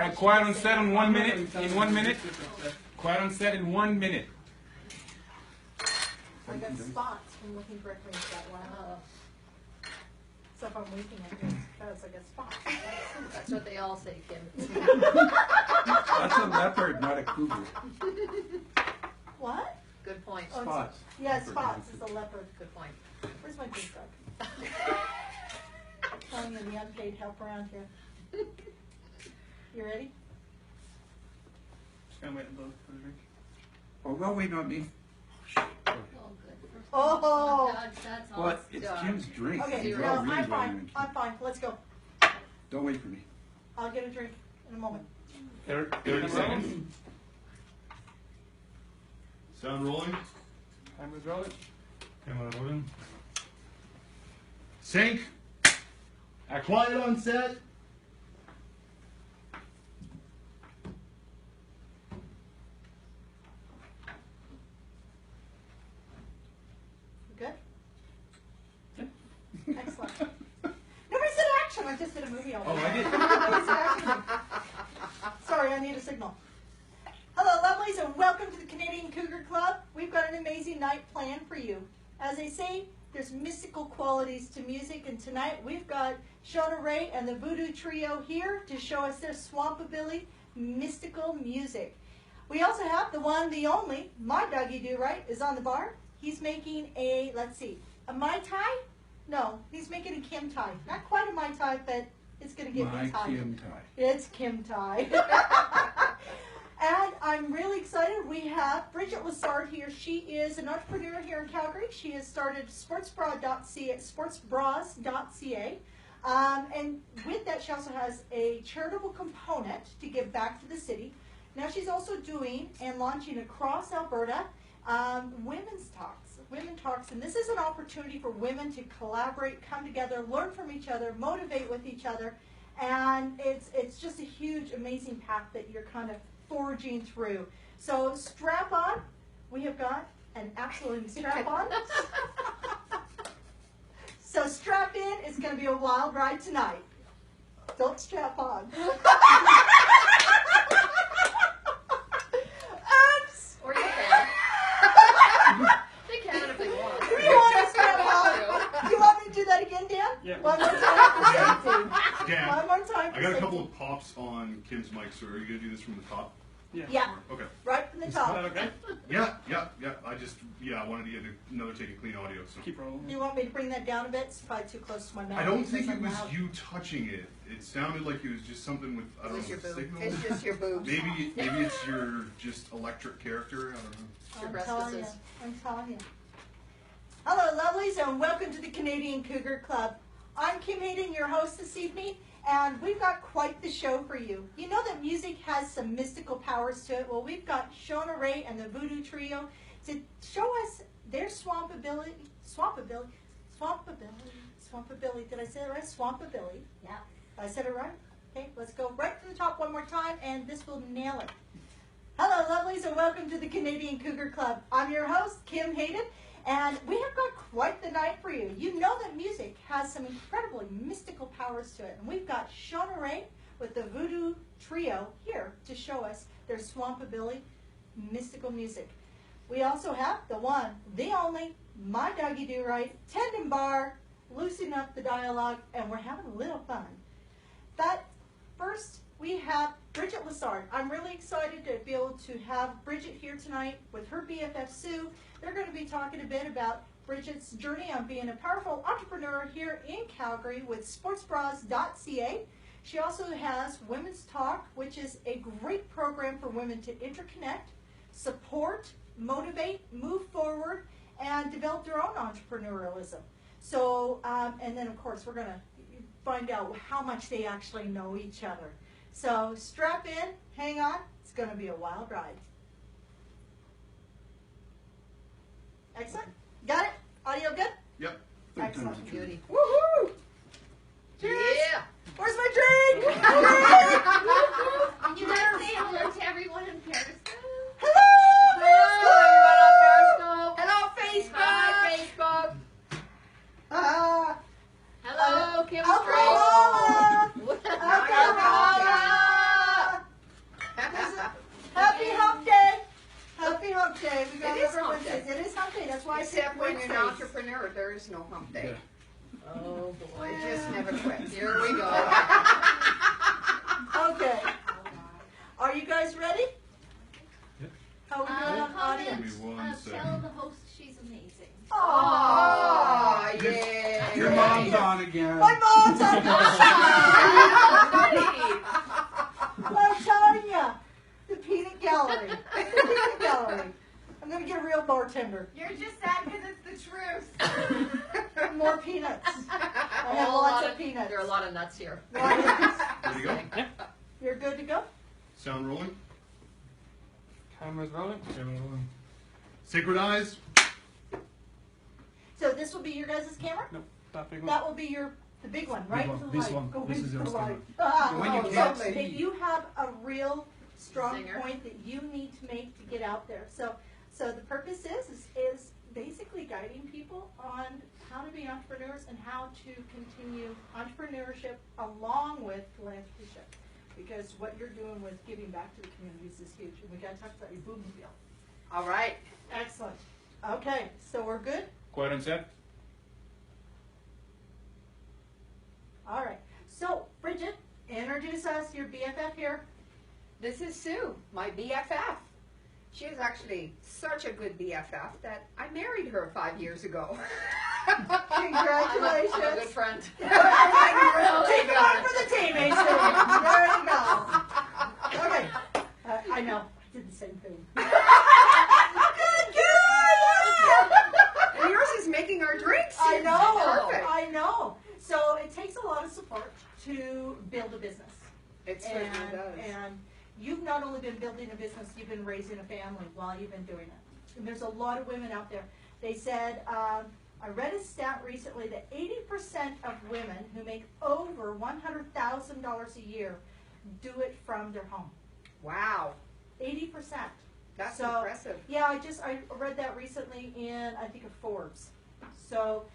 right, quiet on set in 1 minute. In 1 minute. Quiet on set in 1 minute. I got spots from looking directly into that one. So if I'm winking at you, it's because I got spots. That's what they all say, Kim. That's a leopard, not a cougar. What? Good point. Oh, Spots. Yeah, spots is a leopard. Good point. Where's my drink truck? Calling you the unpaid help around here. You ready? Just gonna wait for the drink. Oh, well, wait on me. Oh, good. Oh! That's Well, all. it's Kim's drink. Okay, You're no, all really I'm fine. waiting. I'm fine. Let's go. Don't wait for me. I'll get a drink in a moment. 30 seconds. Sound rolling? Timer's rolling. Camera rolling. Sync. Quiet on set. Good? Excellent. Nobody said action. I just did a movie already. Oh, I did. Nobody said action. Sorry, I need a signal. Hello, lovelies, and welcome to the Canadian Cougar Club. We've got an amazing night planned for you. As they say, there's mystical qualities to music, and tonight we've got Shona Ray and the Voodoo Trio here to show us their swampabilly mystical music. We also have the one, the only, my Dougie Do-Right is on the bar. He's making a, let's see, a Mai Tai? No, he's making a Kim Tai. Not quite a Mai Tai, but it's going to give me My Thai. Kim Tai. It's Kim Tai. And I'm really excited. We have Bridget Lessard here. She is an entrepreneur here in Calgary. She has started sportsbras.ca. And with that, she also has a charitable component to give back to the city. Now she's also doing and launching across Alberta women's talks. Women talks, and this is an opportunity for women to collaborate, come together, learn from each other, motivate with each other, and it's just a huge, amazing path that you're kind of forging through. So strap on. We have got an absolute strap on. So strap in. It's going to be a wild ride tonight. Don't strap on. Oops. Or you can. They can if they want. Do you want to strap on? Do you want me to do that again, Dan? Yeah. One more time for safety. Dan, One more time for I got a safety. couple of pops on Kim's mic, so are you going to do this from the top? Yeah, Okay. right from the Is that top. okay? Yeah. I wanted to get another take of clean audio. So Keep rolling. Do you want me to bring that down a bit? It's probably too close to my mouth. I don't think because it I'm was loud. you touching it. It sounded like it was just something with, I don't It's know, your boob. signal. It's just your boobs. Maybe it's your just electric character. I don't know. Your I'm telling you. breastises. I'm telling you. Hello, lovelies, and welcome to the Canadian Cougar Club. I'm Kim Hayden, your host this evening, and we've got quite the show for you. You know that music has some mystical powers to it. Well, we've got Shona Ray and the Voodoo Trio to show us their swampabilly. Did I say it right? Swampabilly. Yeah. I said it right? Okay, let's go right to the top one more time, and this will nail it. Hello, lovelies, and welcome to the Canadian Cougar Club. I'm your host, Kim Hayden, and we have got quite the night for you. You know that music has some incredibly mystical powers to it, and we've got Shona Ray with the Voodoo Trio here to show us their swampabilly mystical music. We also have the one, the only, my Dougie Do-Right, tendon bar, loosen up the dialogue, and we're having a little fun. But first, we have Bridget Lessard. I'm really excited to be able to have Bridget here tonight with her BFF Sue. They're going to be talking a bit about Bridget's journey on being a powerful entrepreneur here in Calgary with sportsbras.ca. She also has Women's Talk, which is a great program for women to interconnect, support, motivate, move forward, and develop their own entrepreneurialism. So, and then of course we're going to find out how much they actually know each other. So strap in, hang on, it's going to be a wild ride. Excellent. Got it? Audio good? Yep. Excellent. Beauty. Woohoo! Cheers! Yeah. Where's my drink? You gotta say hello to everyone in Paris. Hello! Hello, Facebook. Hi, Facebook. Hello, Kim Oklahoma! Straight. Oklahoma! there's no hump day. Oh boy. It just never quits. Here we go. Okay. Are you guys ready? How are we doing on audience? Give me one Tell second. the host she's amazing. Aww. Oh, Your- yeah. Your mom's on again. My mom's on the Alrighty. I'm telling ya. The peanut gallery. The peanut gallery. I'm going to get a real bartender. You're just sad because it's the truth. More peanuts. I have lots of peanuts. There are a lot of nuts here. Ready to go? You're good to go? Sound rolling? Camera's rolling. Sacred eyes. So this will be your guys' camera? No, that big one. That will be the big one, right? one. To the This light. one. Go This into is the yours, light. Kevin. Ah, The one you oh, can't lovely. see. You have a real strong Zinger. point that you need to make to get out there. So the purpose is basically guiding people on how to be entrepreneurs and how to continue entrepreneurship along with philanthropyship. Because what you're doing with giving back to the communities is huge. And we got to talk about your boomobile. All right. Excellent. Okay, so we're good? Quiet on set. All right. So, Bridget, introduce us, your BFF here. This is Sue, my BFF. She is actually such a good BFF that I married her 5 years ago. Congratulations. I'm a good friend. Take it on for the team, Ace. There you go. Okay. I know. I did the same thing. And yours is making our drinks. I know. Perfect. I know. So it takes a lot of support to build a business. It certainly does. And you've not only been building a business, you've been raising a family while you've been doing it. And there's a lot of women out there. They said, I read a stat recently that 80% of women who make over $100,000 a year do it from their home. Wow. 80%. That's So, impressive. Yeah, I read that recently in, I think, of Forbes. So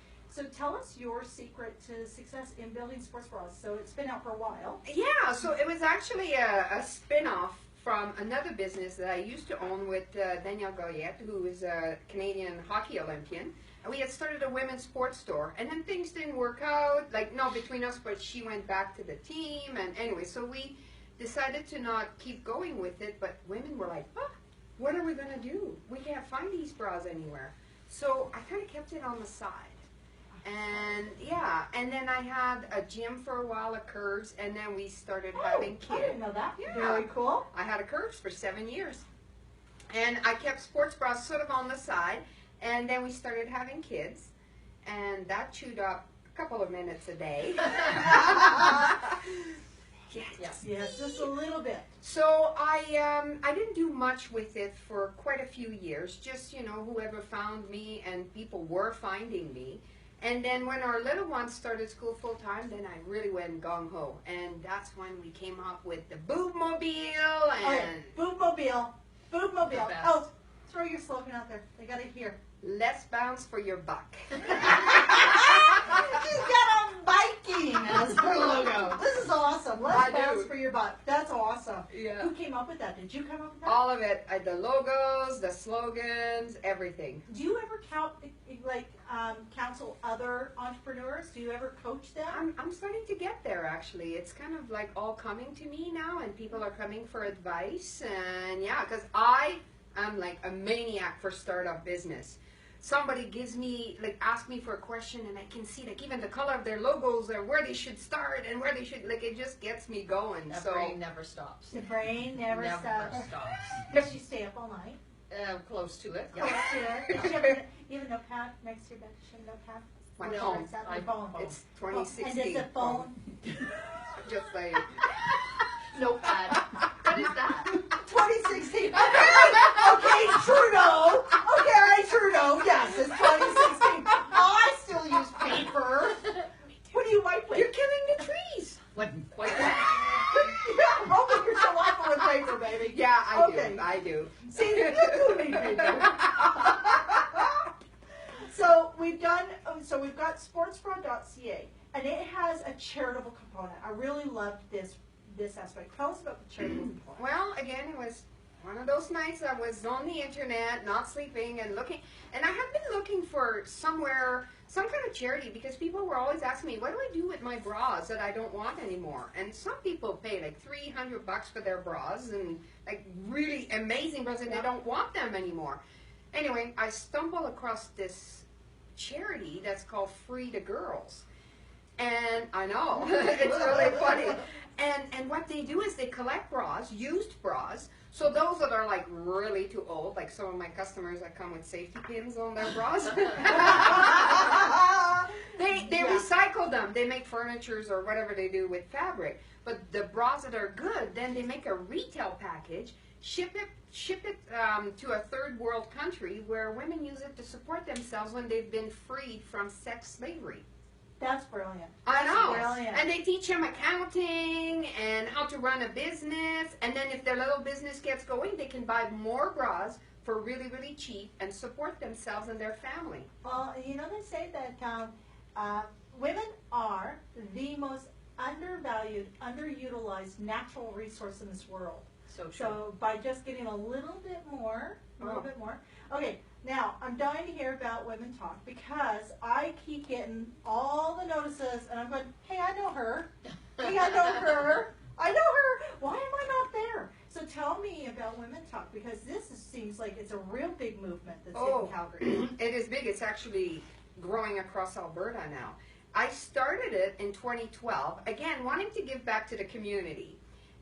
tell us your secret to success in building sports bras. So it's been out for a while. Yeah, so it was actually a spin-off from another business that I used to own with Danielle Goyette, who is a Canadian hockey Olympian. And we had started a women's sports store. And then things didn't work out, between us, but she went back to the team. And anyway, so we decided to not keep going with it, but women were like, what are we going to do? We can't find these bras anywhere. So I kind of kept it on the side. And yeah, and then I had a gym for a while at Curves, and then we started having I kids. didn't know that. Yeah. Very cool. I had a Curves for 7 years. And I kept sports bras sort of on the side, and then we started having kids, and that chewed up a couple of minutes a day. Yes. Yes, just a little bit. So I didn't do much with it for quite a few years, just, whoever found me, and people were finding me. And then when our little ones started school full time, then I really went gung-ho. And that's when we came up with the Boobmobile and Boobmobile. Boobmobile. The best. Oh, throw your slogan out there. They got to hear. Less bounce for your buck. She's got a Viking as her logo. This is awesome. I Let's do. bounce for your butt. That's awesome. Yeah. Who came up with that? Did you come up with that? All of it. The logos, the slogans, everything. Do you ever counsel other entrepreneurs? Do you ever coach them? I'm starting to get there, actually. It's kind of like all coming to me now, and people are coming for advice. And yeah, because I am like a maniac for startup business. Somebody asks me for a question, and I can see even the color of their logos or where they should start and where they should, it just gets me going. That So brain never stops. The brain never stops. stops. Does she stay up all night? Close to it. Close Yeah. to it. Did you have a notepad next to your bed? Does she have a notepad? my Or phone. it's at your phone. It's Oh, 2016. and does the phone? Just saying. Notepad. What is that? 2016. Okay, Trudeau. Okay, Trudeau. Yes, it's 2016. I still use paper. What do you wipe with? You're killing the trees. What? Yeah, oh, you're so awful with paper, baby. Yeah, I Okay. do. I do. See, you do need paper. So we've got sportsbra.ca, and it has a charitable component. I really loved this aspect. Tell us about the charitable component. Well, again, it was One of those nights I was on the internet, not sleeping, and looking, and I had been looking for somewhere, some kind of charity, because people were always asking me, what do I do with my bras that I don't want anymore? And some people pay like $300 for their bras, and like really amazing bras, and they don't want them anymore. Anyway, I stumbled across this charity that's called Free to Girls. And I know, it's really funny. And what they do is they collect bras, used bras. So those that are like really too old, like some of my customers that come with safety pins on their bras, they recycle them. They make furnitures or whatever they do with fabric. But the bras that are good, then they make a retail package, ship it to a third world country where women use it to support themselves when they've been freed from sex slavery. That's brilliant. I know. Brilliant. And they teach them accounting and how to run a business. And then if their little business gets going, they can buy more bras for really, really cheap and support themselves and their family. Well, you know, they say that women are the most undervalued, underutilized natural resource in this world. So true. So by just getting a little bit more. Okay, now I'm dying to hear about Women Talk because I keep getting all the notices and I'm going, hey, I know her. Hey, I know her. I know her. Why am I not there? So tell me about Women Talk because seems like it's a real big movement that's in Calgary. It is big. It's actually growing across Alberta now. I started it in 2012, again, wanting to give back to the community.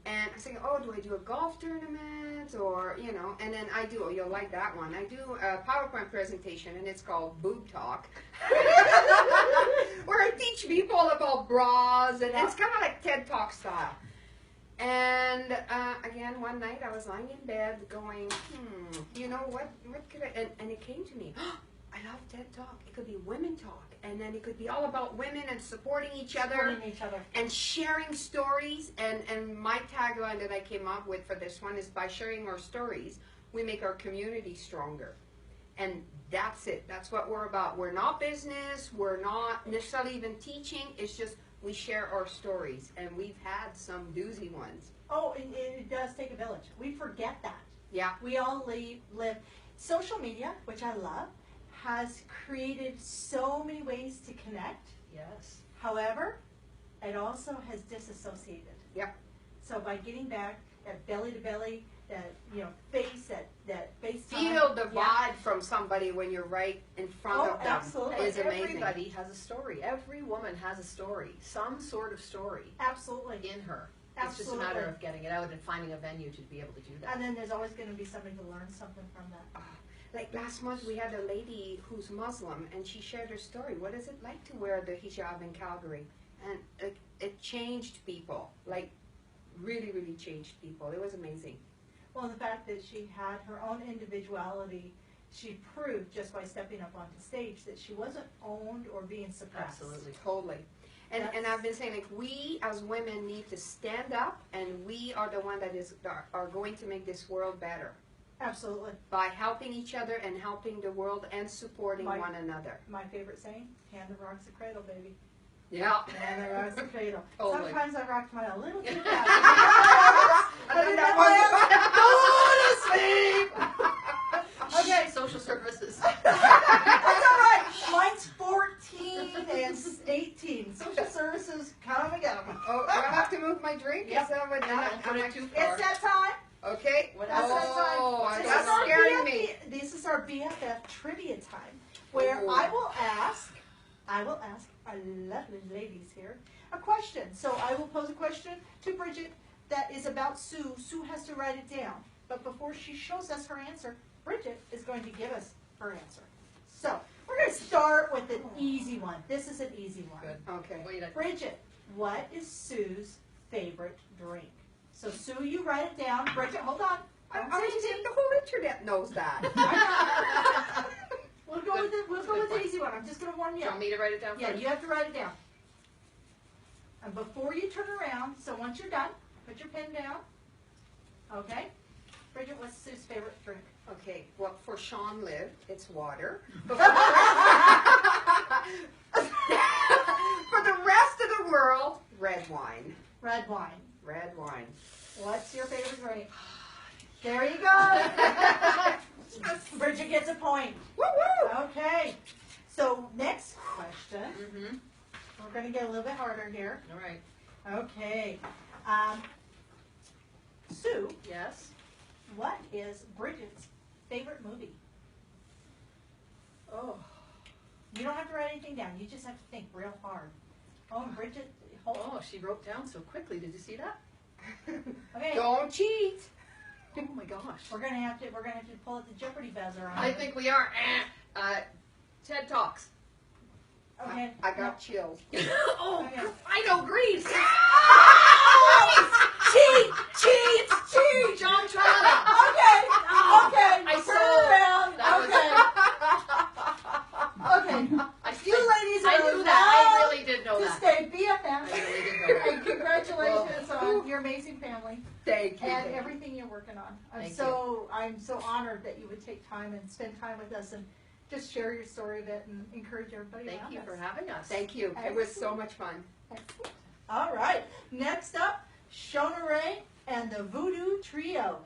And I was thinking, oh, do I do a golf tournament or, you know, and then I do, you'll like that one. I do a PowerPoint presentation and it's called Boob Talk, where I teach people about bras and it's kind of like TED Talk style. And again, one night I was lying in bed going, you know, what could I, and it came to me, I love TED Talk. It could be Women Talk. And then it could be all about women and supporting each other and sharing stories. And my tagline that I came up with for this one is by sharing our stories, we make our community stronger. And that's it. That's what we're about. We're not business. We're not necessarily even teaching. It's just we share our stories. And we've had some doozy ones. Oh, it does take a village. We forget that. Yeah. We all live. Social media, which I love, has created so many ways to connect. Yes. However, it also has disassociated. Yep. So by getting back that belly to belly, that face, that face time. Feel the vibe from somebody when you're right in front of them. Absolutely. Is amazing. Everybody has a story. Every woman has a story, some sort of story Absolutely. in her. Absolutely. It's just a matter of getting it out and finding a venue to be able to do that. And then there's always going to be somebody to learn something from that. Like last month, we had a lady who's Muslim, and she shared her story. What is it like to wear the hijab in Calgary? And it changed people, like really, really changed people. It was amazing. Well, the fact that she had her own individuality, she proved just by stepping up onto stage that she wasn't owned or being suppressed. Absolutely. Totally. And I've been saying, like, we as women need to stand up, and we are the one that are going to make this world better. Absolutely. By helping each other and helping the world and supporting one another. My favorite saying, hand that rocks the cradle, baby. Yeah. Hand that rocks the cradle. Totally. Sometimes I rocked mine a little too fast. And then that one, okay. Social services. That's all right. Mine's 14 and 18. Social services, come and get them. Oh, do I have to move my drink? Yep. Is that what Don't put it too far. It's that time. Okay. What That's else? that time. That's scaring me. This is our BFF trivia time, where Ooh. I will ask our lovely ladies here a question. So I will pose a question to Bridget that is about Sue. Sue has to write it down. But before she shows us her answer, Bridget is going to give us her answer. So we're going to start with an easy one. This is an easy one. Good. Okay. Wait, Bridget, what is Sue's favorite drink? So Sue, you write it down. Bridget, hold on. I was saying the whole internet knows that. We'll go with the easy one. I'm just going to warn Do you. you want me to write it down Yeah, first? you have to write it down. And before you turn around, so once you're done, put your pen down. Okay? Bridget, what's Sue's favorite drink? Okay, well, for Sean Liv, it's water. For the rest of the world, red wine. Red wine. Red wine. What's your favorite drink? There you go. Bridget gets a point. Woo woo! Okay. So next question. Mm-hmm. We're going to get a little bit harder here. All right. Okay. Sue, Yes. what is Bridget's favorite movie? Oh. You don't have to write anything down. You just have to think real hard. Oh, and Bridget, hold on. Oh, she wrote down so quickly. Did you see that? Okay. Don't cheat. Oh my gosh. We're gonna have to pull out the Jeopardy buzzer on. I think we are. TED Talks. Okay. I got chills. Oh, Okay. I know Grease. Cheat! John Travolta. Okay. Okay. I Turn saw it around. that was- Okay. I You ladies I are knew that. I allowed really did know to that. stay I BFF. really did know that. And congratulations on your amazing family Thank you. and everything you're working on. I'm so honored that you would take time and spend time with us and just share your story a bit and encourage everybody Thank around you us. for having us. Thank you. It was so much fun. Excellent. All right. Next up, Shona Ray and the Voodoo Trio.